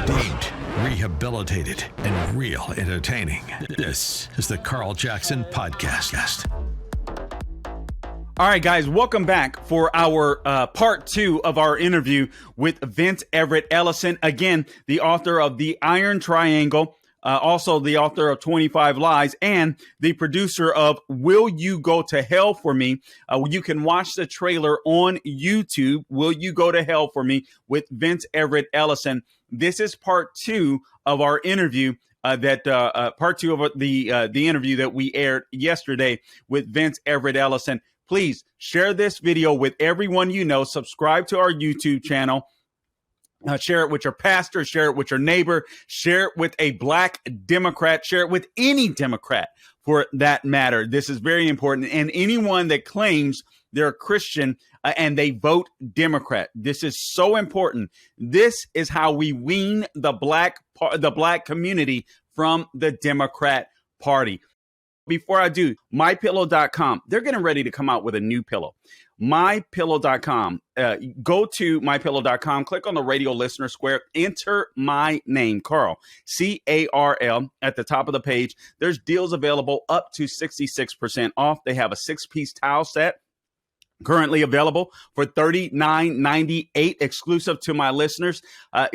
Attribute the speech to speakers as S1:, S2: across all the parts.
S1: Deemed, rehabilitated, and real entertaining. This is the Carl Jackson Podcast.
S2: All right, guys, welcome back for our part 2 of our interview with Vince Everett Ellison. Again, the author of The Iron Triangle, also the author of 25 Lies, and the producer of Will You Go to Hell for Me? You can watch the trailer on YouTube, Will You Go to Hell for Me, with Vince Everett Ellison. This is part 2 of our interview. Part 2 of the interview that we aired yesterday with Vince Everett Ellison. Please share this video with everyone you know. Subscribe to our YouTube channel. Share it with your pastor. Share it with your neighbor. Share it with a black Democrat. Share it with any Democrat for that matter. This is very important. And anyone that claims they're a Christian and they vote Democrat. This is so important. This is how we wean the black community from the Democrat Party. Before I do, MyPillow.com, they're getting ready to come out with a new pillow. MyPillow.com, go to MyPillow.com, click on the radio listener square, enter my name, Carl, C-A-R-L, at the top of the page. There's deals available up to 66% off. They have a 6-piece towel set currently available for $39.98, exclusive to my listeners.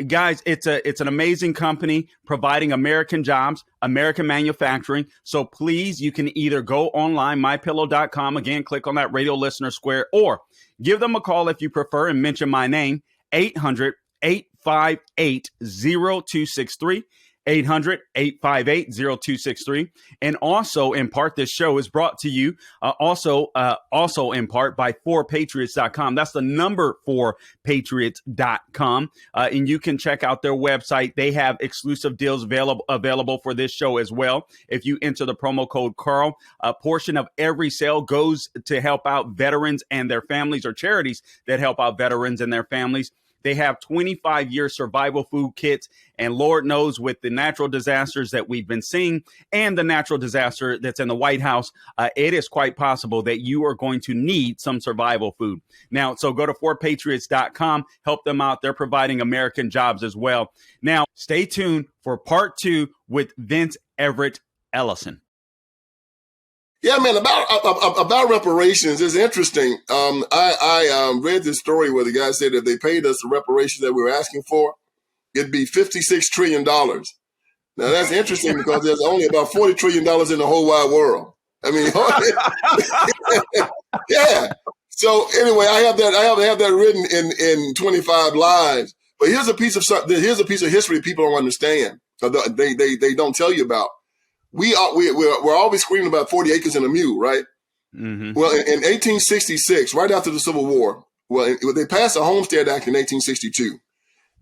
S2: Guys, it's an amazing company providing American jobs, American manufacturing. So please, you can either go online, mypillow.com, again, click on that radio listener square, or give them a call if you prefer and mention my name, 800-858-0263. 800-858-0263. And also in part, this show is brought to you also in part by 4patriots.com. That's the number 4patriots.com. And you can check out their website. They have exclusive deals available for this show as well. If you enter the promo code Carl, a portion of every sale goes to help out veterans and their families, or charities that help out veterans and their families. They have 25-year survival food kits, and Lord knows with the natural disasters that we've been seeing and the natural disaster that's in the White House, it is quite possible that you are going to need some survival food. Now, so go to 4patriots.com, help them out. They're providing American jobs as well. Now, stay tuned for part 2 with Vince Everett Ellison.
S3: Yeah, man, about reparations is interesting. I read this story where the guy said if they paid us the reparations that we were asking for, it'd be $56 trillion. Now, that's interesting because there's only about $40 trillion in the whole wide world. I mean, yeah. So anyway, I have that written in 25 Lies. But here's a piece of history people don't understand. They don't tell you about. We're always screaming about 40 acres and a mule, right? Mm-hmm. Well, in 1866, right after the Civil War, they passed the Homestead Act in 1862.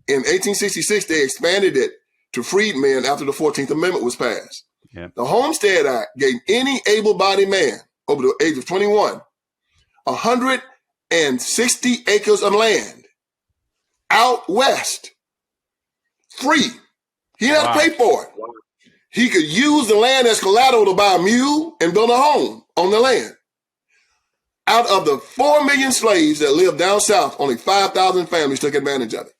S3: In 1866, they expanded it to freedmen after the 14th Amendment was passed. Yep. The Homestead Act gave any able-bodied man over the age of 21 160 acres of land out west, free. He didn't have to pay for it. Wow. He could use the land as collateral to buy a mule and build a home on the land. Out of the 4 million slaves that lived down south, only 5,000 families took advantage of it.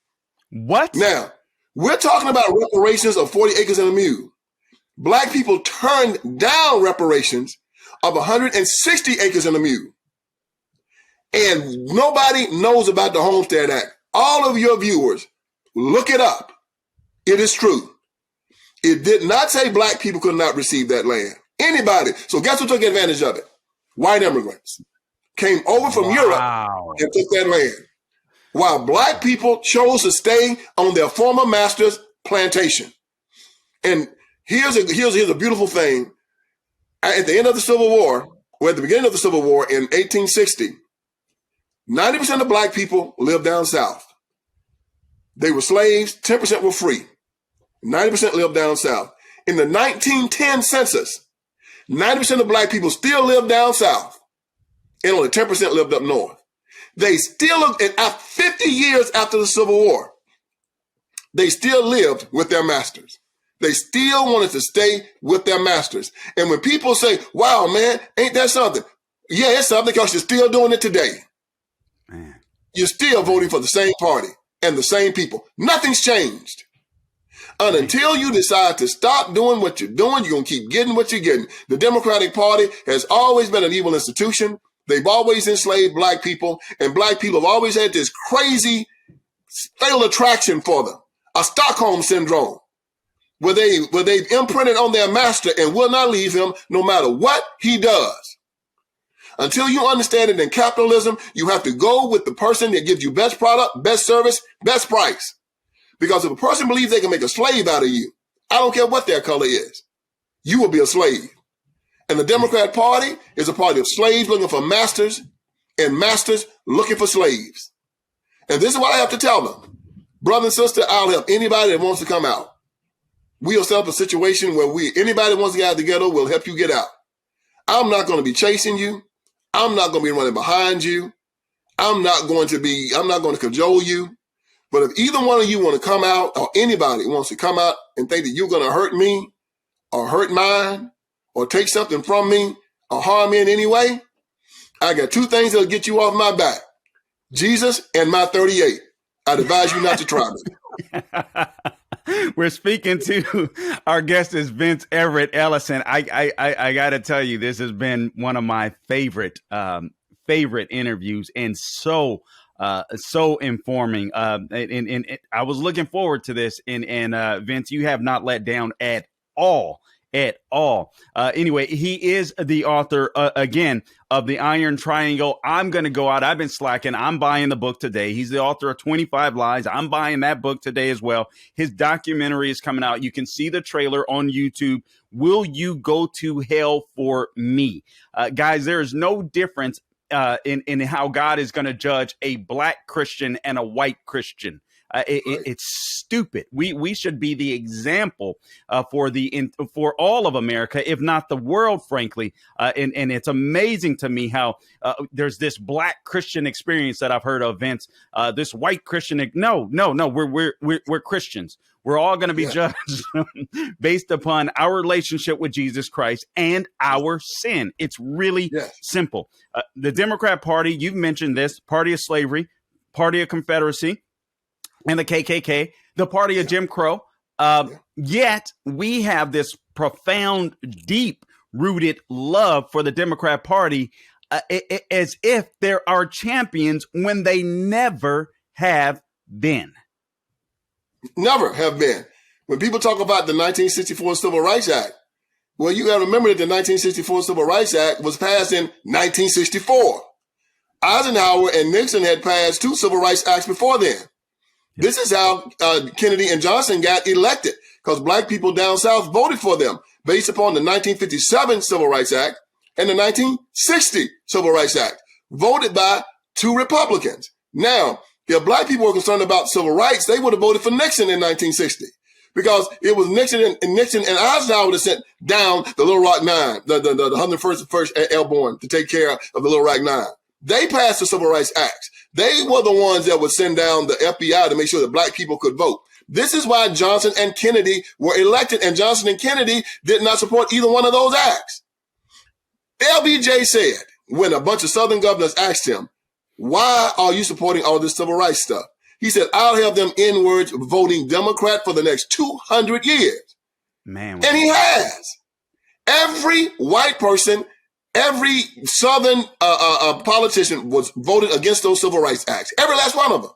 S2: What?
S3: Now, we're talking about reparations of 40 acres and a mule. Black people turned down reparations of 160 acres and a mule. And nobody knows about the Homestead Act. All of your viewers, look it up. It is true. It did not say black people could not receive that land. Anybody. So guess who took advantage of it? White immigrants came over from Europe and took that land, while black people chose to stay on their former master's plantation. And here's a beautiful thing. At the end of the Civil War, or at the beginning of the Civil War in 1860, 90% of black people lived down south. They were slaves, 10% were free. 90% lived down south. In the 1910 census, 90% of black people still lived down south, and only 10% lived up north. They still, 50 years after the Civil War, they still lived with their masters. They still wanted to stay with their masters. And when people say, wow, man, ain't that something? Yeah, it's something because you're still doing it today. Man. You're still voting for the same party and the same people. Nothing's changed. And until you decide to stop doing what you're doing, you're going to keep getting what you're getting. The Democratic Party has always been an evil institution. They've always enslaved black people, and black people have always had this crazy fatal attraction for them, a Stockholm syndrome, where they've imprinted on their master and will not leave him no matter what he does. Until you understand it in capitalism, you have to go with the person that gives you best product, best service, best price. Because if a person believes they can make a slave out of you, I don't care what their color is, you will be a slave. And the Democrat Party is a party of slaves looking for masters and masters looking for slaves. And this is what I have to tell them. Brother and sister, I'll help anybody that wants to come out. We'll set up a situation where anybody that wants to get out of the ghetto will help you get out. I'm not going to be chasing you. I'm not going to be running behind you. I'm not going to cajole you. But if either one of you want to come out, or anybody wants to come out and think that you're going to hurt me or hurt mine or take something from me or harm me in any way, I got two things that'll get you off my back: Jesus and my 38. I'd advise you not to try me.
S2: We're speaking to our guest is Vince Everett Ellison. I got to tell you, this has been one of my favorite interviews, and so informing. And I was looking forward to this. And Vince, you have not let down at all. Anyway, he is the author again of The Iron Triangle. I'm going to go out. I've been slacking. I'm buying the book today. He's the author of 25 Lies. I'm buying that book today as well. His documentary is coming out. You can see the trailer on YouTube. Will You Go to Hell for Me? Guys, there is no difference in how God is going to judge a black Christian and a white Christian. It's stupid. We should be the example for all of America, if not the world, frankly. And it's amazing to me how there's this black Christian experience that I've heard of, Vince. This white Christian. No. We're Christians. We're all going to be judged based upon our relationship with Jesus Christ and our sin. It's really simple. The Democrat Party, you've mentioned this, party of slavery, party of Confederacy, and the KKK, the party of Jim Crow. Yet we have this profound, deep-rooted love for the Democrat Party as if there are champions when they never have been.
S3: Never have been. When people talk about the 1964 Civil Rights Act, well, you got to remember that the 1964 Civil Rights Act was passed in 1964. Eisenhower and Nixon had passed 2 Civil Rights Acts before then. This is how Kennedy and Johnson got elected, because black people down south voted for them based upon the 1957 Civil Rights Act and the 1960 Civil Rights Act, voted by 2 Republicans. Now, if black people were concerned about civil rights, they would have voted for Nixon in 1960, because it was Nixon and Eisenhower that sent down the Little Rock Nine, the 101st Airborne, to take care of the Little Rock Nine. They passed the Civil Rights Acts. They were the ones that would send down the FBI to make sure that black people could vote. This is why Johnson and Kennedy were elected, and Johnson and Kennedy did not support either one of those acts. LBJ said, when a bunch of Southern governors asked him, why are you supporting all this civil rights stuff? He said, I'll have them N-words voting Democrat for the next 200 years. Man, and he has. Every white person, every Southern politician was voted against those civil rights acts. Every last one of them.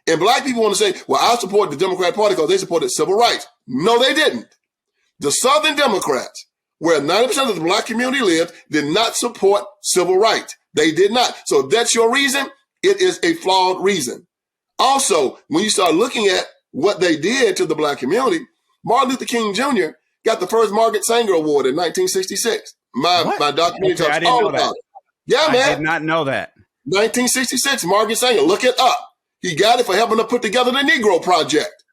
S3: And black people want to say, well, I support the Democrat Party because they supported civil rights. No, they didn't. The Southern Democrats, where 90% of the black community lived, did not support civil rights. They did not. So if that's your reason, it is a flawed reason. Also, when you start looking at what they did to the black community, Martin Luther King Jr. got the first Margaret Sanger Award in 1966. My documentary talks all about it. Yeah, man.
S2: I did not know that.
S3: 1966, Margaret Sanger. Look it up. He got it for helping to put together the Negro Project.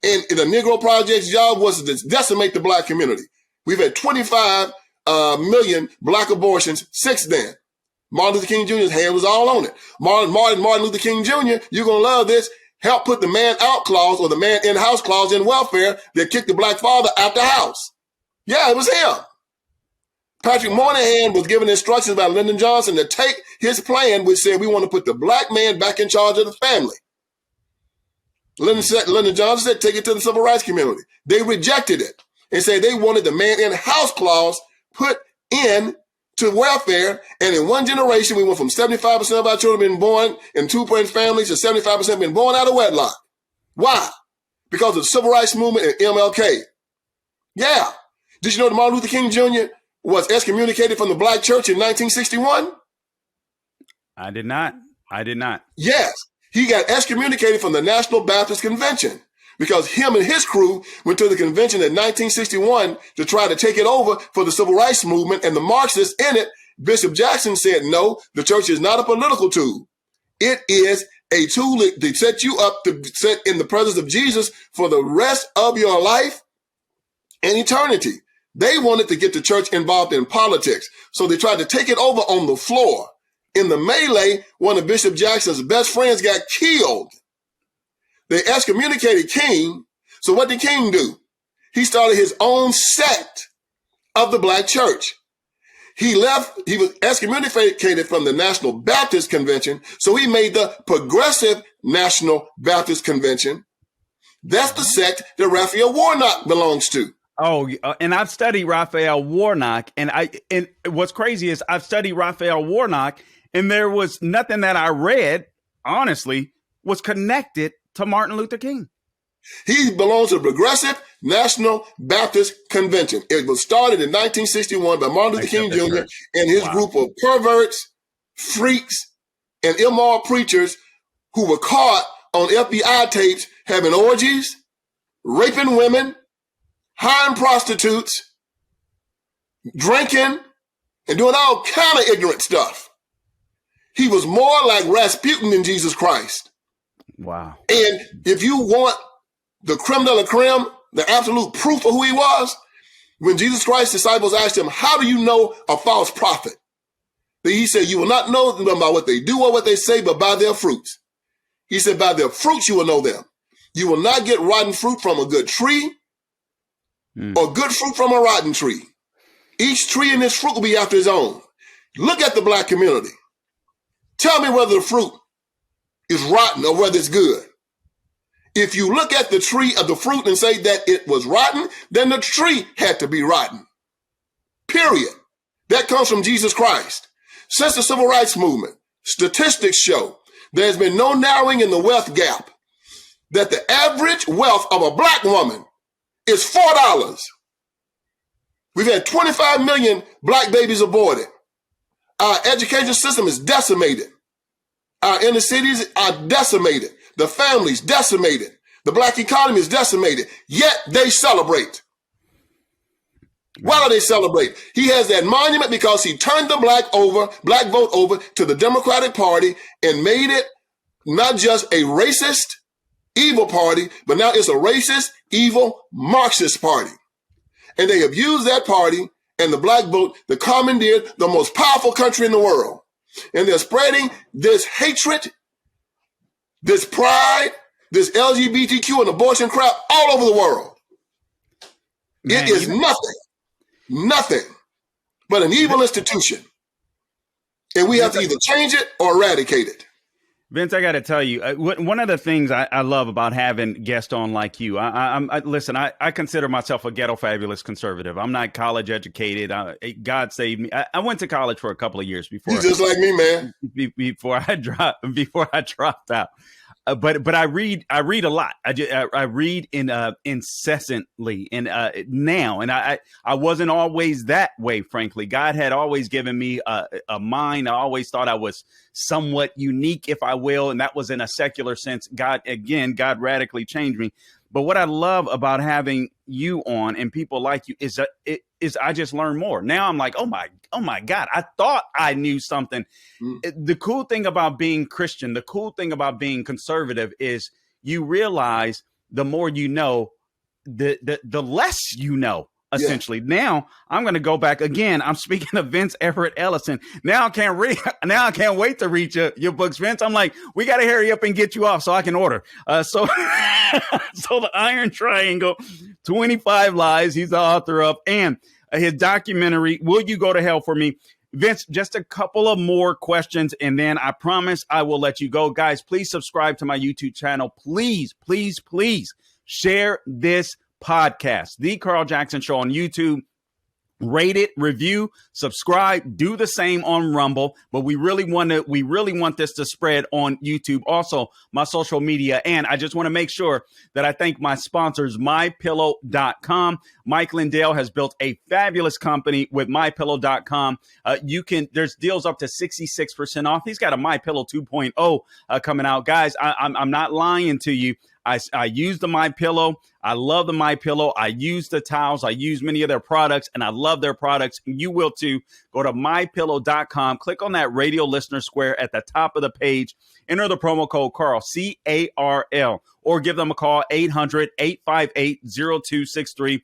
S3: And the Negro Project's job was to decimate the black community. We've had 25 million black abortions since then. Martin Luther King Jr.'s hand was all on it. Martin Luther King Jr., you're going to love this, helped put the man out clause or the man in house clause in welfare that kicked the black father out the house. Yeah, it was him. Patrick Moynihan was given instructions by Lyndon Johnson to take his plan, which said we want to put the black man back in charge of the family. Lyndon Johnson said, take it to the civil rights community. They rejected it and said they wanted the man-in-house clause put in to welfare. And in one generation, we went from 75% of our children being born in two-parent families to 75% being born out of wedlock. Why? Because of the civil rights movement and MLK. Yeah. Did you know that Martin Luther King Jr. was excommunicated from the black church in 1961?
S2: I did not.
S3: Yes. He got excommunicated from the National Baptist Convention because him and his crew went to the convention in 1961 to try to take it over for the civil rights movement and the Marxists in it. Bishop Jackson said, no, the church is not a political tool. It is a tool to set you up to set in the presence of Jesus for the rest of your life and eternity. They wanted to get the church involved in politics, so they tried to take it over on the floor. In the melee, one of Bishop Jackson's best friends got killed. They excommunicated King. So what did King do? He started his own sect of the black church. He was excommunicated from the National Baptist Convention. So he made the Progressive National Baptist Convention. That's the sect that Raphael Warnock belongs to.
S2: Oh, and I've studied Raphael Warnock, and what's crazy is I've studied Raphael Warnock, and there was nothing that I read, honestly, was connected to Martin Luther King.
S3: He belongs to the Progressive National Baptist Convention. It was started in 1961 by Martin Luther King Jr. and his group of perverts, freaks, and immoral preachers who were caught on FBI tapes having orgies, raping women, hiring prostitutes, drinking, and doing all kind of ignorant stuff. He was more like Rasputin than Jesus Christ.
S2: Wow.
S3: And if you want the creme de la creme, the absolute proof of who he was, when Jesus Christ's disciples asked him, how do you know a false prophet? He said, you will not know them by what they do or what they say, but by their fruits. He said, by their fruits you will know them. You will not get rotten fruit from a good tree or good fruit from a rotten tree. Each tree and its fruit will be after his own. Look at the black community. Tell me whether the fruit is rotten or whether it's good. If you look at the tree of the fruit and say that it was rotten, then the tree had to be rotten. Period. That comes from Jesus Christ. Since the civil rights movement, statistics show there's been no narrowing in the wealth gap, that the average wealth of a black woman is $4. We've had 25 million black babies aborted. Our education system is decimated. Our inner cities are decimated. The families decimated. The black economy is decimated. Yet they celebrate. Why do they celebrate? He has that monument because he turned the black vote over to the Democratic Party and made it not just a racist, evil party, but now it's a racist, evil, Marxist party. And they have used that party and the black vote to commandeer the most powerful country in the world. And they're spreading this hatred, this pride, this LGBTQ and abortion crap all over the world. Man, it is nothing but an evil institution. And we have to either change it or eradicate it.
S2: Vince, I got to tell you, one of the things I love about having guests on like you, listen, I consider myself a ghetto fabulous conservative. I'm not college educated. God saved me. I went to college for a couple of years before.
S3: You're just like me, man.
S2: Before I dropped out. But I read a lot. I read incessantly and now, and I wasn't always that way. Frankly, God had always given me a mind. I always thought I was somewhat unique, if I will, and that was in a secular sense. God radically changed me. But what I love about having you on and people like you is I just learn more. Now I'm like, oh my God, I thought I knew something. The cool thing about being Christian, the cool thing about being conservative is you realize the more you know, the less you know. Essentially, Now I'm going to go back again. I'm speaking of Vince Everett Ellison. Now I can't wait to read your books, Vince. I'm like, we got to hurry up and get you off so I can order. So the Iron Triangle, 25 Lies. He's the author of, and his documentary, Will You Go to Hell for Me? Vince, just a couple of more questions, and then I promise I will let you go. Guys, please subscribe to my YouTube channel. Please, please, please share this podcast, The Carl Jackson Show on YouTube. Rate it, review, subscribe, do the same on Rumble, but we really want this to spread on YouTube. Also, my social media. And I just want to make sure that I thank my sponsors, mypillow.com. Mike Lindell has built a fabulous company with mypillow.com. There's deals up to 66% off. He's got a MyPillow 2.0 coming out. Guys, I'm not lying to you. I use the MyPillow. I love the MyPillow. I use the towels. I use many of their products, and I love their products. You will too. Go to mypillow.com. Click on that radio listener square at the top of the page. Enter the promo code Carl, C-A-R-L, or give them a call, 800-858-0263.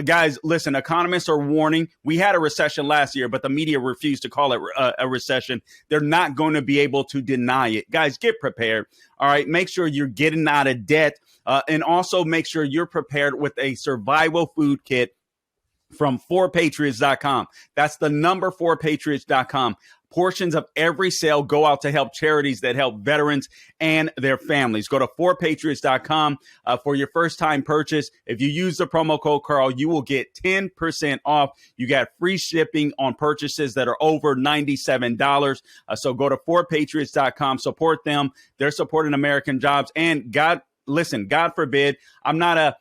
S2: Guys, listen, economists are warning. We had a recession last year, but the media refused to call it a recession. They're not going to be able to deny it. Guys, get prepared. All right, make sure you're getting out of debt, and also make sure you're prepared with a survival food kit from 4patriots.com. That's the number 4patriots.com. Portions of every sale go out to help charities that help veterans and their families. Go to 4patriots.com for your first time purchase. If you use the promo code Carl, you will get 10% off. You got free shipping on purchases that are over $97. So go to 4patriots.com, support them. They're supporting American jobs. And God forbid, I'm not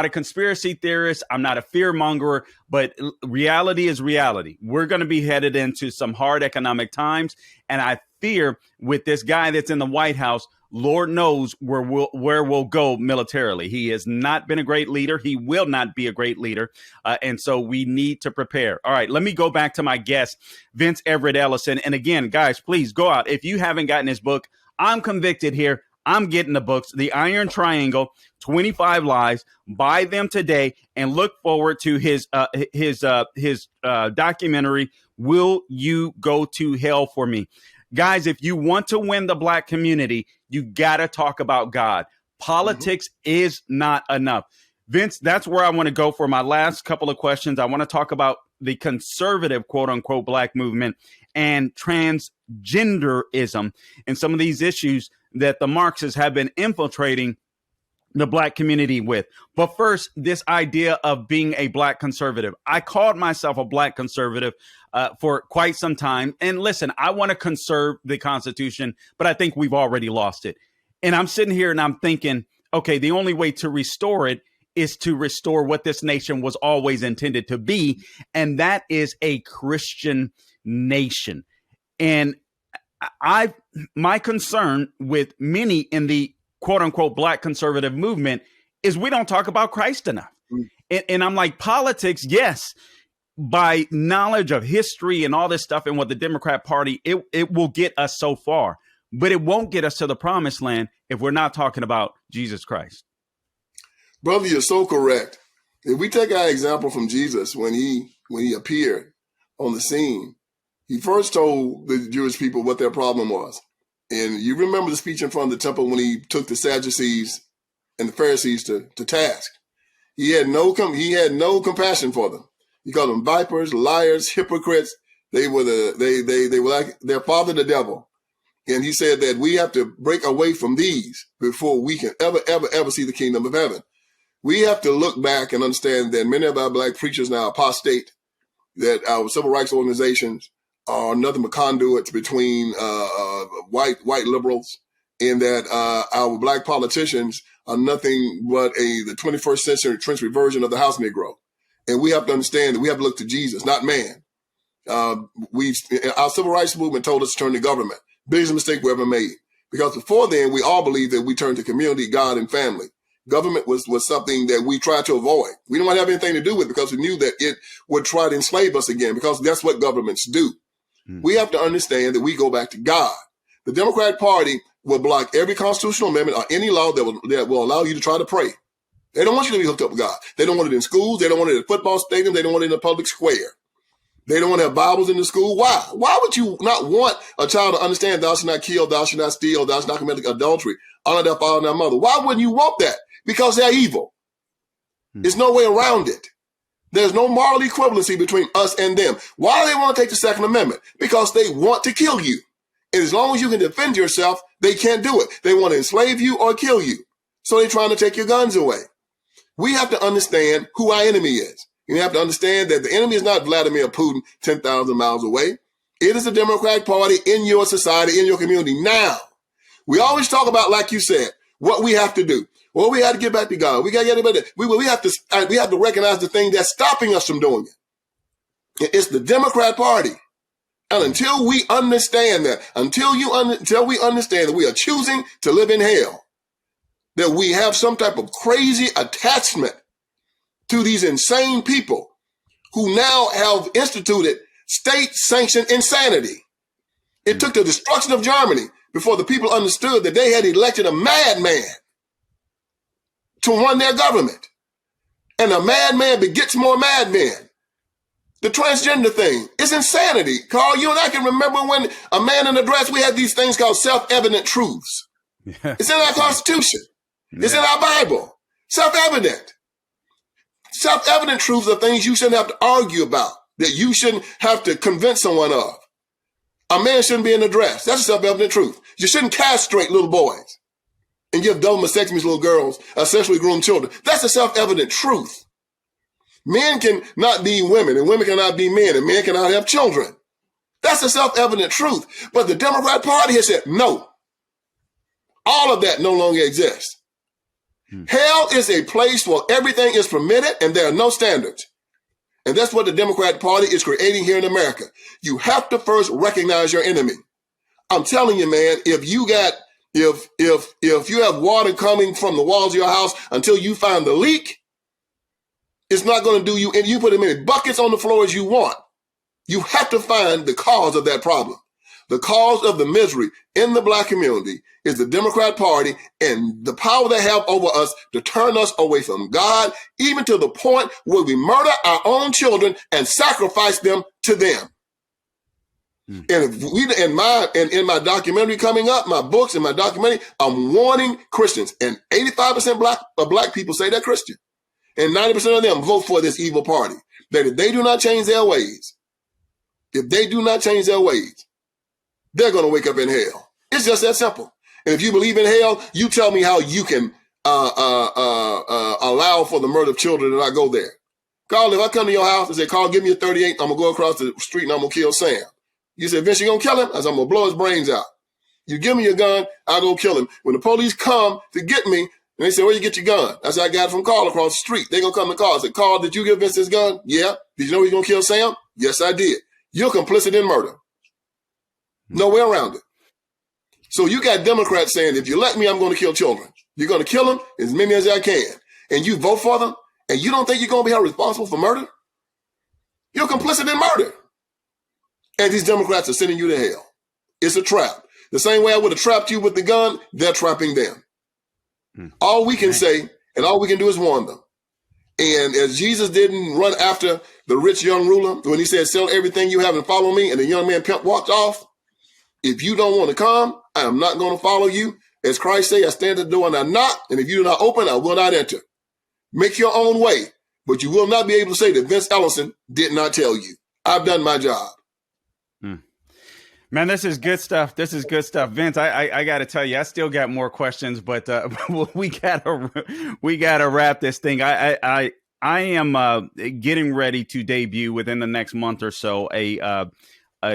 S2: a conspiracy theorist. I'm not a fear mongerer, but reality is reality. We're going to be headed into some hard economic times. And I fear with this guy that's in the White House, Lord knows where we'll go militarily. He has not been a great leader. He will not be a great leader. And so we need to prepare. All right, let me go back to my guest, Vince Everett Ellison. And again, guys, please go out. If you haven't gotten his book, I'm Convicted here. I'm getting the books, The Iron Triangle, 25 Lies. Buy them today and look forward to his documentary, Will You Go to Hell for Me? Guys, if you want to win the black community, you got to talk about God. Politics is not enough. Vince, that's where I want to go for my last couple of questions. I want to talk about the conservative, quote unquote, black movement and transgenderism and some of these issues that the Marxists have been infiltrating the black community with. But first, this idea of being a black conservative. I called myself a black conservative for quite some time. And listen, I want to conserve the Constitution, but I think we've already lost it. And I'm sitting here and I'm thinking, okay, the only way to restore it is to restore what this nation was always intended to be. And that is a Christian nation. And my concern with many in the quote unquote black conservative movement is we don't talk about Christ enough. And I'm like, politics, yes, by knowledge of history and all this stuff and what the Democrat Party, it will get us so far, but it won't get us to the promised land if we're not talking about Jesus Christ.
S3: Brother, you're so correct. If we take our example from Jesus, when he appeared on the scene, he first told the Jewish people what their problem was. And you remember the speech in front of the temple when he took the Sadducees and the Pharisees to task. He had no compassion for them. He called them vipers, liars, hypocrites. They were like their father, the devil. And he said that we have to break away from these before we can ever see the kingdom of heaven. We have to look back and understand that many of our black preachers now apostate, that our civil rights organizations are nothing but conduits between white liberals, and that our black politicians are nothing but the 21st century version of the house Negro. And we have to understand that we have to look to Jesus, not man. Our civil rights movement told us to turn to government. Biggest mistake we ever made. Because before then, we all believed that we turned to community, God, and family. Government was something that we tried to avoid. We didn't want to have anything to do with it because we knew that it would try to enslave us again, because that's what governments do. We have to understand that we go back to God. The Democratic Party will block every constitutional amendment or any law that will allow you to try to pray. They don't want you to be hooked up with God. They don't want it in schools. They don't want it at football stadiums. They don't want it in a public square. They don't want to have Bibles in the school. Why? Why would you not want a child to understand thou shalt not kill, thou shalt not steal, thou shalt not commit adultery, honor thy father and thy mother? Why wouldn't you want that? Because they're evil. There's no way around it. There's no moral equivalency between us and them. Why do they want to take the Second Amendment? Because they want to kill you. And as long as you can defend yourself, they can't do it. They want to enslave you or kill you. So they're trying to take your guns away. We have to understand who our enemy is. You have to understand that the enemy is not Vladimir Putin 10,000 miles away. It is the Democratic Party in your society, in your community. Now, we always talk about, like you said, what we have to do. Well, we have to get back to God. We got to get back to, we have to recognize the thing that's stopping us from doing it. It's the Democrat Party. And until we understand that, until we understand that we are choosing to live in hell, that we have some type of crazy attachment to these insane people who now have instituted state-sanctioned insanity. It took the destruction of Germany before the people understood that they had elected a madman to run their government. And a madman begets more madmen. The transgender thing is insanity. Carl, you and I can remember when a man in a dress, we had these things called self-evident truths. Yeah. It's in our Constitution. Yeah. It's in our Bible. Self-evident. Self-evident truths are things you shouldn't have to argue about, that you shouldn't have to convince someone of. A man shouldn't be in a dress. That's a self-evident truth. You shouldn't castrate little boys and give double mastectomies to little girls, sexually groomed children. That's a self-evident truth. Men can not be women, and women cannot be men, and men cannot have children. That's a self-evident truth. But the Democrat Party has said, no, all of that no longer exists. Hell is a place where everything is permitted and there are no standards. And that's what the Democrat Party is creating here in America. You have to first recognize your enemy. I'm telling you, man, if you have water coming from the walls of your house until you find the leak, it's not going to do you, and you put as many buckets on the floor as you want. You have to find the cause of that problem. The cause of the misery in the black community is the Democrat Party and the power they have over us to turn us away from God, even to the point where we murder our own children and sacrifice them to them. And if in my documentary coming up, my books and my documentary, I'm warning Christians, and 85% of black people say they're Christian. And 90% of them vote for this evil party. That if they do not change their ways, they're going to wake up in hell. It's just that simple. And if you believe in hell, you tell me how you can allow for the murder of children and not go there. Carl, if I come to your house and say, Carl, give me a 38, I'm going to go across the street and I'm going to kill Sam. You say, Vince, you going to kill him? I said, I'm going to blow his brains out. You give me your gun, I'll go kill him. When the police come to get me, and they say, where you get your gun? I said, I got it from Carl across the street. They're going to come to Carl. I said, Carl, did you give Vince his gun? Yeah. Did you know he's going to kill Sam? Yes, I did. You're complicit in murder. No way around it. So you got Democrats saying, if you let me, I'm going to kill children. You're going to kill them as many as I can. And you vote for them, and you don't think you're going to be held responsible for murder? You're complicit in murder. And these Democrats are sending you to hell. It's a trap. The same way I would have trapped you with the gun, they're trapping them. All we can say and all we can do is warn them. And as Jesus didn't run after the rich young ruler when he said, sell everything you have and follow me, and the young man pimp walked off, if you don't want to come, I am not going to follow you. As Christ say, I stand at the door and I knock, and if you do not open, I will not enter. Make your own way, but you will not be able to say that Vince Ellison did not tell you. I've done my job.
S2: Man, this is good stuff. Vince, I got to tell you, I still got more questions, but we gotta wrap this thing. I am getting ready to debut within the next month or so a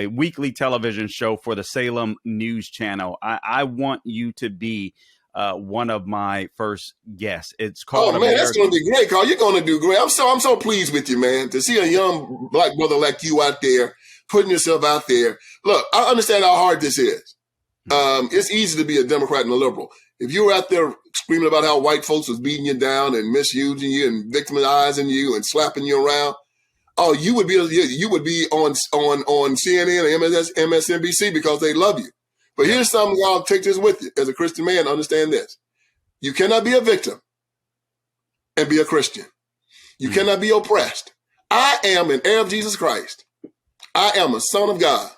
S2: weekly television show for the Salem News Channel. I want you to be one of my first guests. It's called.
S3: Oh man, that's going to be great, Carl. You're going to do great. I'm so pleased with you, man. To see a young black brother like you out there, putting yourself out there. Look, I understand how hard this is. It's easy to be a Democrat and a liberal. If you were out there screaming about how white folks was beating you down and misusing you and victimizing you and slapping you around, oh, you would be on CNN and MSNBC because they love you. But here's something, I'll take this with you. As a Christian man, understand this. You cannot be a victim and be a Christian. You cannot be oppressed. I am an heir of Jesus Christ. I am a son of God.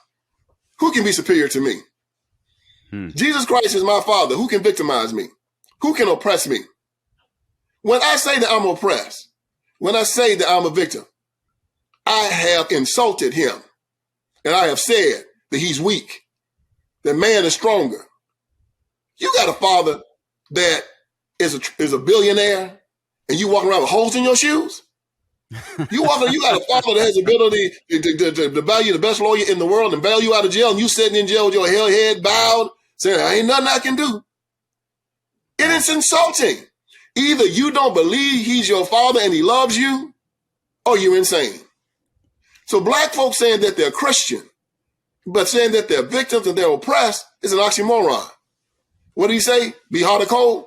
S3: Who can be superior to me? Jesus Christ is my father. Who can victimize me? Who can oppress me? When I say that I'm oppressed, when I say that I'm a victim, I have insulted him, and I have said that he's weak, that man is stronger. You got a father that is a billionaire, and you walk around with holes in your shoes? You got a father that has the ability to buy you the best lawyer in the world and bail you out of jail, and you sitting in jail with your head bowed, saying, "I ain't nothing I can do." And it's insulting. Either you don't believe he's your father and he loves you, or you're insane. So black folks saying that they're Christian, but saying that they're victims and they're oppressed is an oxymoron. What do you say? Be hot or cold?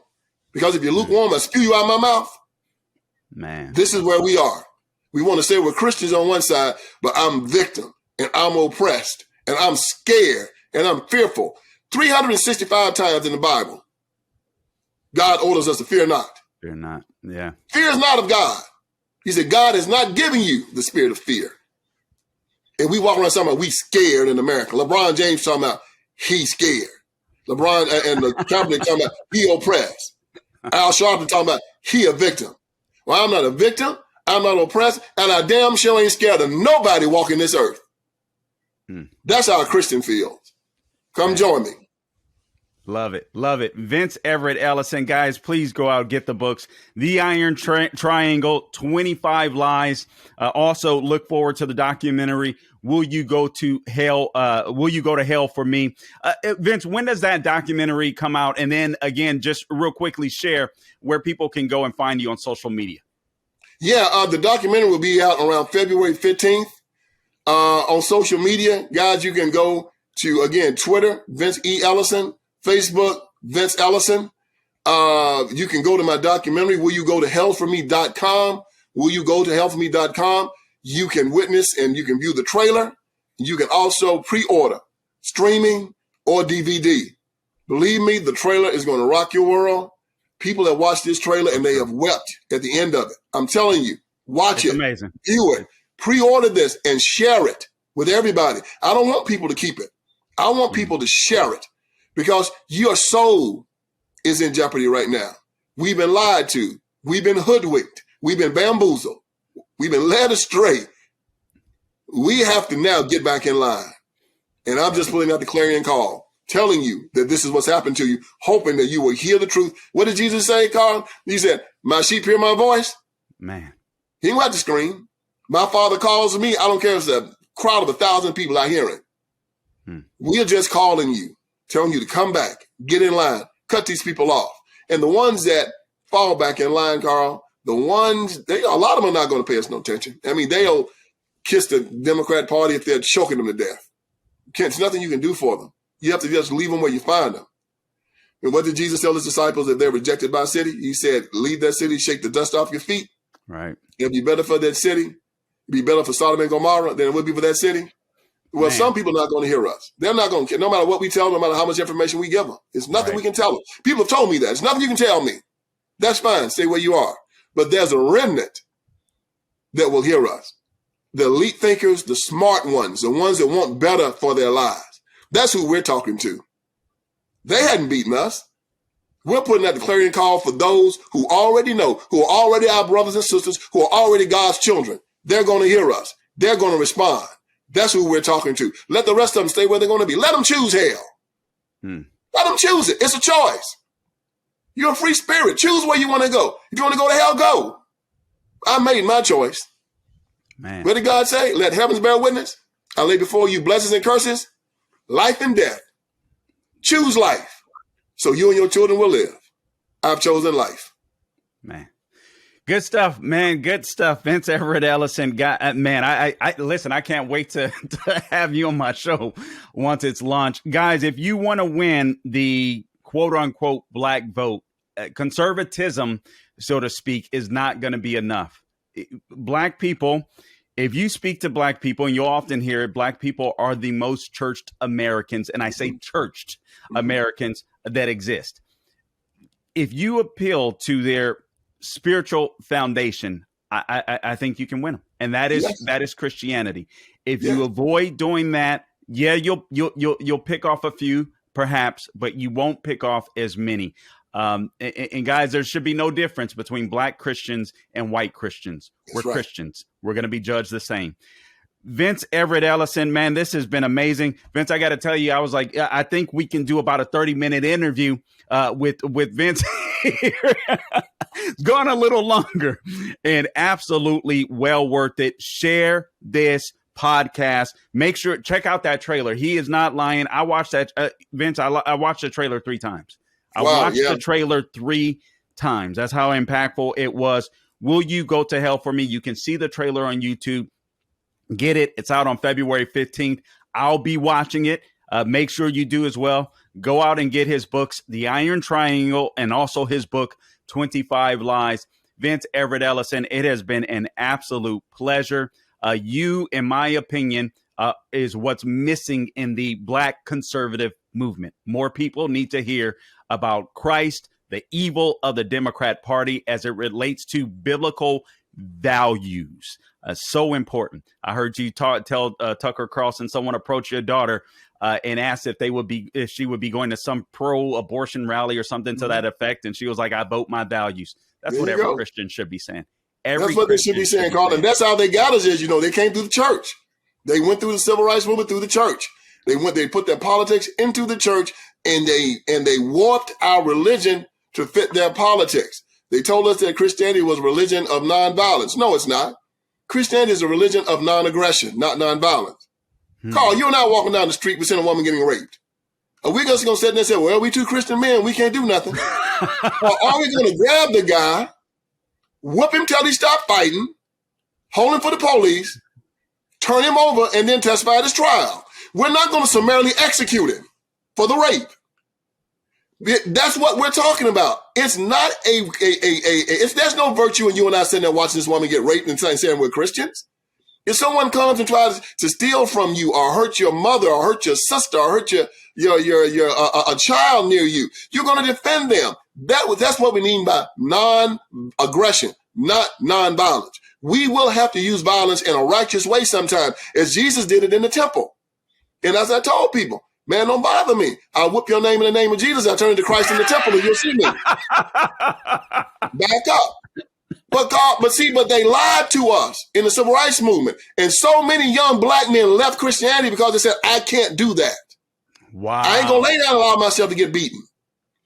S3: Because if you're lukewarm, I spew you out of my mouth.
S2: Man,
S3: this is where we are. We want to say we're Christians on one side, but I'm victim and I'm oppressed and I'm scared and I'm fearful. 365 times in the Bible, God orders us to fear not.
S2: Fear not. Yeah.
S3: Fear is not of God. He said, God is not giving you the spirit of fear. And we walk around talking about we scared in America. LeBron James talking about he scared. LeBron and the company talking about he oppressed. Al Sharpton talking about he a victim. Well, I'm not a victim. I'm not oppressed. And I damn sure ain't scared of nobody walking this earth. That's how a Christian feels. Come join me.
S2: Love it. Love it. Vince Everett Ellison. Guys, please go out, get the books. The Iron Triangle, 25 Lies. Also look forward to the documentary, Will You Go to Hell? Will You Go to Hell for Me? Vince, when does that documentary come out? And then again, just real quickly share where people can go and find you on social media.
S3: Yeah, the documentary will be out around February 15th. On social media, guys, you can go to, again, Twitter, Vince E. Ellison, Facebook, Vince Ellison. You can go to my documentary, Will You Go to hellforme.com. Will You Go to hellforme.com. You can witness and you can view the trailer. You can also pre-order streaming or DVD. Believe me, the trailer is going to rock your world. People have watched this trailer and they have wept at the end of it. I'm telling you, watch it.
S2: Amazing.
S3: View it. Pre-order this and share it with everybody. I don't want people to keep it. I want people to share it because your soul is in jeopardy right now. We've been lied to. We've been hoodwinked. We've been bamboozled. We've been led astray. We have to now get back in line. And I'm just putting out the clarion call, telling you that this is what's happened to you, hoping that you will hear the truth. What did Jesus say, Carl? He said, my sheep hear my voice.
S2: Man.
S3: He didn't have to scream. My Father calls me. I don't care if it's a crowd of 1,000 people out hearing. We're just calling you, telling you to come back, get in line, cut these people off. And the ones that fall back in line, Carl, the ones, a lot of them are not going to pay us no attention. I mean, they'll kiss the Democrat Party if they're choking them to death. There's nothing you can do for them. You have to just leave them where you find them. And what did Jesus tell his disciples if they're rejected by a city? He said, leave that city, shake the dust off your feet.
S2: Right.
S3: It'll be better for that city. It'll be better for Sodom and Gomorrah than it would be for that city. Well, some people are not going to hear us. They're not going to care. No matter what we tell them, no matter how much information we give them. It's nothing we can tell them. People have told me that. It's nothing you can tell me. That's fine. Stay where you are. But there's a remnant that will hear us. The elite thinkers, the smart ones, the ones that want better for their lives. That's who we're talking to. They hadn't beaten us. We're putting out the clarion call for those who already know, who are already our brothers and sisters, who are already God's children. They're going to hear us. They're going to respond. That's who we're talking to. Let the rest of them stay where they're going to be. Let them choose hell. Let them choose it. It's a choice. You're a free spirit. Choose where you want to go. If you want to go to hell, go. I made my choice.
S2: Man.
S3: What did God say? Let heavens bear witness. I lay before you blessings and curses, life and death. Choose life so you and your children will live. I've chosen life.
S2: Man. Good stuff, man. Good stuff. Vince Everett Ellison. Man, I listen, I can't wait to have you on my show once it's launched. Guys, if you want to win the quote unquote black vote, conservatism, so to speak, is not going to be enough. Black people, if you speak to black people, and you'll often hear it, black people are the most churched Americans. And I say churched Americans that exist. If you appeal to their spiritual foundation, I think you can win them, and that is Christianity. If you avoid doing that, you'll pick off a few, perhaps, but you won't pick off as many. And guys, there should be no difference between black Christians and white Christians. We're Christians. We're going to be judged the same. Vince Everett Ellison, man, this has been amazing. Vince, I got to tell you, I was like, I think we can do about a 30-minute interview with Vince here. It's gone a little longer and absolutely well worth it. Share this podcast. Make sure, check out that trailer. He is not lying. I watched that, Vince, I watched the trailer 3 times. I watched the trailer 3 times. That's how impactful it was. Will You Go to Hell For Me? You can see the trailer on YouTube. Get it. It's out on February 15th. I'll be watching it. Make sure you do as well. Go out and get his books, The Iron Triangle, and also his book, 25 Lies. Vince Everett Ellison, it has been an absolute pleasure. You, in my opinion, is what's missing in the black conservative movement. More people need to hear about Christ, the evil of the Democrat Party as it relates to biblical values. So important. I heard you tell Tucker Carlson, someone approached your daughter and asked if she would be going to some pro-abortion rally or something to that effect. And she was like, I vote my values. That's what every Christian should be saying. That's what they should be saying, Carl. And that's how they got us is, they came through the church. They went through the civil rights movement through the church. They put their politics into the church and they warped our religion to fit their politics. They told us that Christianity was a religion of nonviolence. No, it's not. Christianity is a religion of non-aggression, not nonviolence. Carl, you're not walking down the street, we seeing a woman getting raped. Are we just going to sit there and say, well, we 2 Christian men, we can't do nothing? Or are we going to grab the guy, whoop him till he stopped fighting, hold him for the police, turn him over, and then testify at his trial? We're not going to summarily execute him for the rape. That's what we're talking about. It's not there's no virtue in you and I sitting there watching this woman get raped and saying we're Christians. If someone comes and tries to steal from you or hurt your mother or hurt your sister or hurt a child near you, you're going to defend them. That's what we mean by non-aggression, not non-violence. We will have to use violence in a righteous way sometimes, as Jesus did it in the temple. And as I told people, man, don't bother me. I'll whoop your name in the name of Jesus. I'll turn into Christ in the temple and you'll see me. Back up. But they lied to us in the civil rights movement. And so many young black men left Christianity because they said, I can't do that. Wow. I ain't going to lay down and allow myself to get beaten.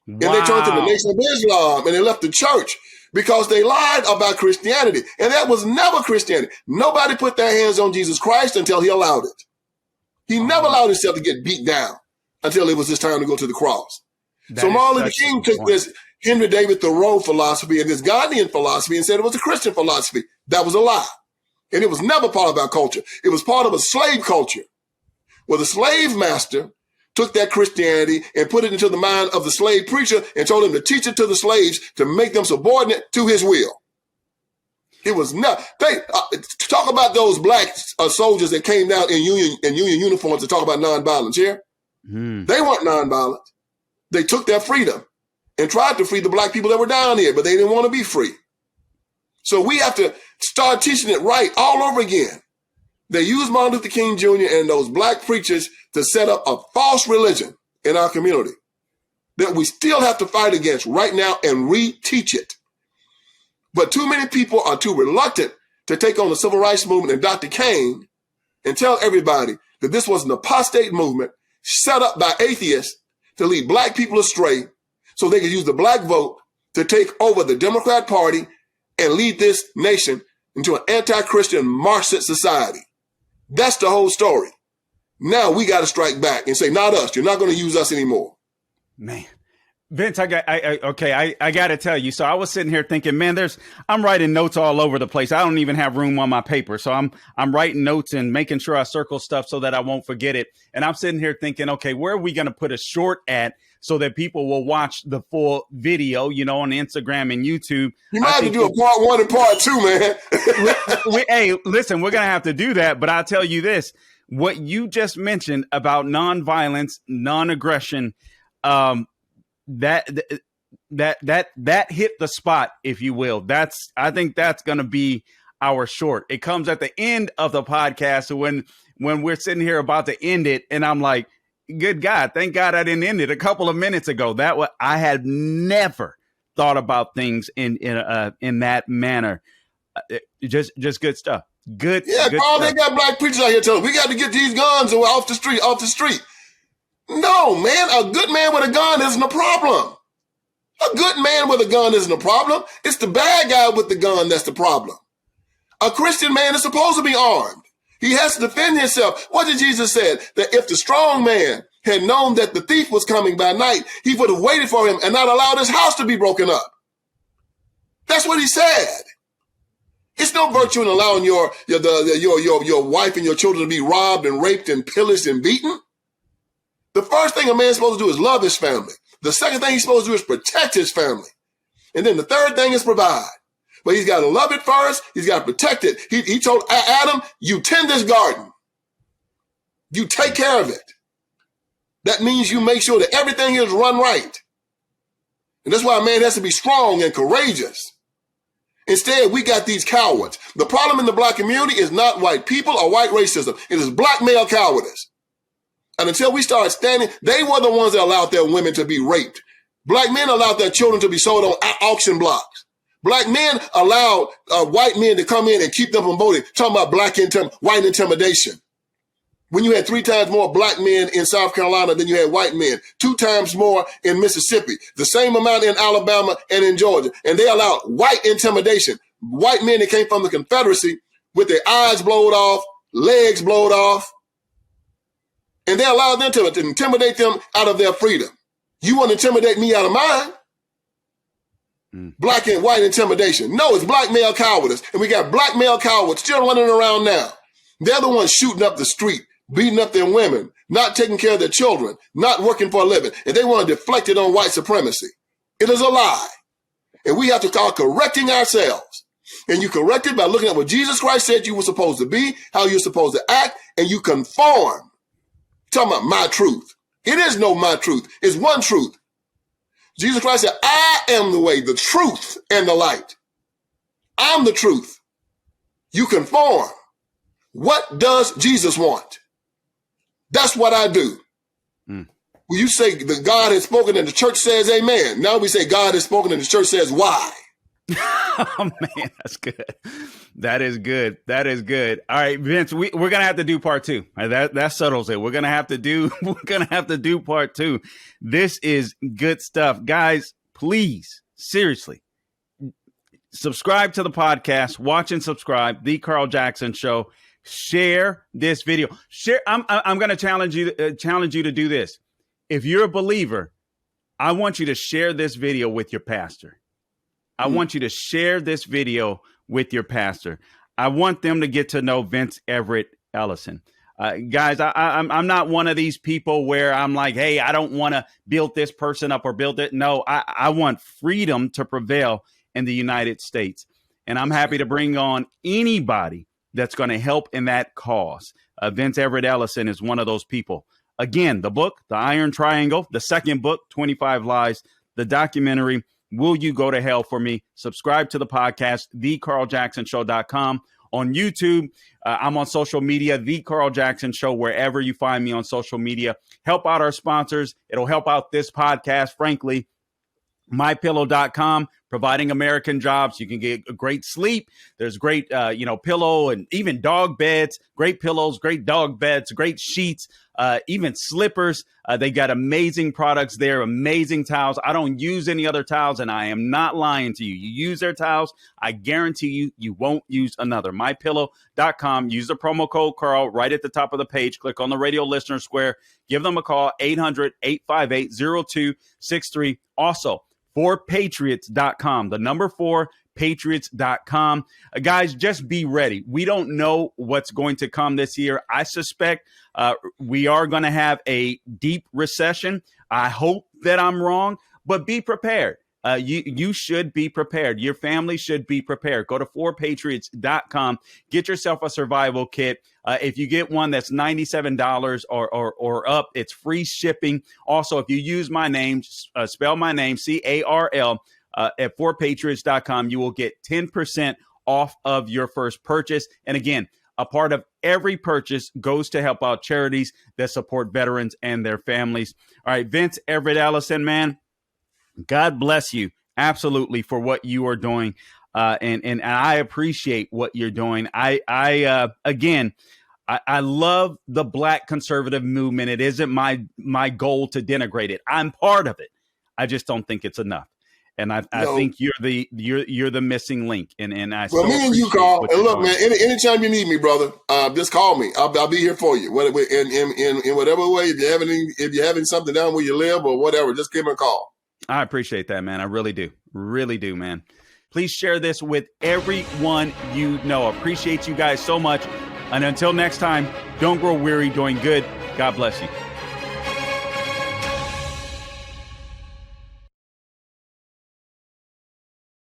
S2: Wow. And they turned to the Nation of Islam and they left the church because they lied about Christianity. And that was never Christianity. Nobody put their hands on Jesus Christ until he allowed it. He never allowed himself to get beat down until it was his time to go to the cross. So Martin Luther King took this Henry David Thoreau philosophy and this Gandhian philosophy and said it was a Christian philosophy. That was a lie. And it was never part of our culture. It was part of a slave culture where the slave master took that Christianity and put it into the mind of the slave preacher and told him to teach it to the slaves to make them subordinate to his will. It was not. Talk about those black soldiers that came down in union uniforms to talk about nonviolence here. They weren't nonviolent. They took their freedom and tried to free the black people that were down here, but they didn't want to be free. So we have to start teaching it right all over again. They used Martin Luther King Jr. and those black preachers to set up a false religion in our community that we still have to fight against right now and reteach it. But too many people are too reluctant to take on the civil rights movement and Dr. King and tell everybody that this was an apostate movement set up by atheists to lead black people astray so they could use the black vote to take over the Democrat Party and lead this nation into an anti-Christian Marxist society. That's the whole story. Now we got to strike back and say, not us. You're not going to use us anymore. Man. Vince, I got to tell you. So I was sitting here thinking, man, I'm writing notes all over the place. I don't even have room on my paper. So I'm writing notes and making sure I circle stuff so that I won't forget it. And I'm sitting here thinking, okay, where are we going to put a short at so that people will watch the full video, on Instagram and YouTube?
S3: You might have to do a part 1 and part 2, man.
S2: Hey, listen, we're going to have to do that. But I'll tell you this, what you just mentioned about nonviolence, non-aggression, that hit the spot, if you will. I think that's going to be our short. It comes at the end of the podcast when we're sitting here about to end it. And I'm like, good God, thank God I didn't end it a couple of minutes ago. I had never thought about things in that manner. Just good stuff. Good.
S3: Yeah,
S2: good
S3: Carl,
S2: stuff.
S3: they got black preachers out here telling we got to get these guns off the street. No, man, a good man with a gun isn't a problem. A good man with a gun isn't a problem. It's the bad guy with the gun that's the problem. A Christian man is supposed to be armed. He has to defend himself. What did Jesus say? That if the strong man had known that the thief was coming by night, he would have waited for him and not allowed his house to be broken up. That's what he said. It's no virtue in allowing your wife and your children to be robbed and raped and pillaged and beaten. The first thing a man's supposed to do is love his family. The second thing he's supposed to do is protect his family. And then the third thing is provide. But he's got to love it first. He's got to protect it. He told Adam, you tend this garden. You take care of it. That means you make sure that everything is run right. And that's why a man has to be strong and courageous. Instead, we got these cowards. The problem in the black community is not white people or white racism. It is black male cowardice. And until we start standing, they were the ones that allowed their women to be raped. Black men allowed their children to be sold on auction blocks. Black men allowed white men to come in and keep them from voting. Talking about white intimidation. When you had 3 times more black men in South Carolina than you had white men, 2 times more in Mississippi, the same amount in Alabama and in Georgia. And they allowed white intimidation. White men that came from the Confederacy with their eyes blowed off, legs blowed off. And they allowed them to intimidate them out of their freedom. You want to intimidate me out of mine? Black and white intimidation. No, it's black male cowardice. And we got black male cowards still running around now. They're the ones shooting up the street, beating up their women, not taking care of their children, not working for a living. And they want to deflect it on white supremacy. It is a lie. And we have to call correcting ourselves. And you correct it by looking at what Jesus Christ said you were supposed to be, how you're supposed to act, and you conform. Talking about my truth. It is no my truth. It's one truth. Jesus Christ said, I am the way, the truth, and the light. I'm the truth. You conform. What does Jesus want? That's what I do. When you say that God has spoken and the church says amen. Now we say God has spoken and the church says why.
S2: Oh man, that's good. That is good. That is good. All right, Vince, we're gonna have to do part 2. That settles it. We're gonna have to do part 2. This is good stuff, guys. Please, seriously, subscribe to the podcast. Watch and subscribe. The Carl Jackson Show. Share this video. Share. I'm gonna challenge you to do this. If you're a believer, I want you to share this video with your pastor. I want you to share this video with your pastor. I want them to get to know Vince Everett Ellison. Guys, I'm not one of these people where I'm like, hey, I don't want to build this person up or build it. No, I want freedom to prevail in the United States. And I'm happy to bring on anybody that's going to help in that cause. Vince Everett Ellison is one of those people. Again, the book, The Iron Triangle, the second book, 25 Lies, the documentary, Will You Go to Hell for Me? Subscribe to the podcast, thecarljacksonshow.com. On YouTube, I'm on social media, The Carl Jackson Show, wherever you find me on social media. Help out our sponsors. It'll help out this podcast, frankly. MyPillow.com, providing American jobs. You can get great sleep. There's great, pillow and even dog beds, great pillows, great dog beds, great sheets, even slippers. They got amazing products there, amazing towels. I don't use any other towels, and I am not lying to you. You use their towels, I guarantee you won't use another. MyPillow.com. Use the promo code Carl right at the top of the page. Click on the radio listener square. Give them a call, 800-858-0263. Also, 4patriots.com, the number 4patriots.com. Guys, just be ready. We don't know what's going to come this year. I suspect we are going to have a deep recession. I hope that I'm wrong, but be prepared. You should be prepared. Your family should be prepared. Go to 4patriots.com. Get yourself a survival kit. If you get one that's $97 or up, it's free shipping. Also, if you use my name, spell my name, CARL, at 4patriots.com, you will get 10% off of your first purchase. And again, A part of every purchase goes to help out charities that support veterans and their families. All right, Vince Everett Ellison, man, God bless you absolutely for what you are doing. And I appreciate what you're doing. Again, I love the Black conservative movement. It isn't my goal to denigrate it. I'm part of it. I just don't think it's enough. And I think you're the missing link. And I
S3: well, me and you, Carl. And look, man, anytime you need me, brother, just call me. I'll be here for you. In whatever way, if you're having something down where you live or whatever, just give me a call.
S2: I appreciate that, man. I really do, man. Please share this with everyone you know. Appreciate you guys so much. And until next time, don't grow weary doing good. God bless you.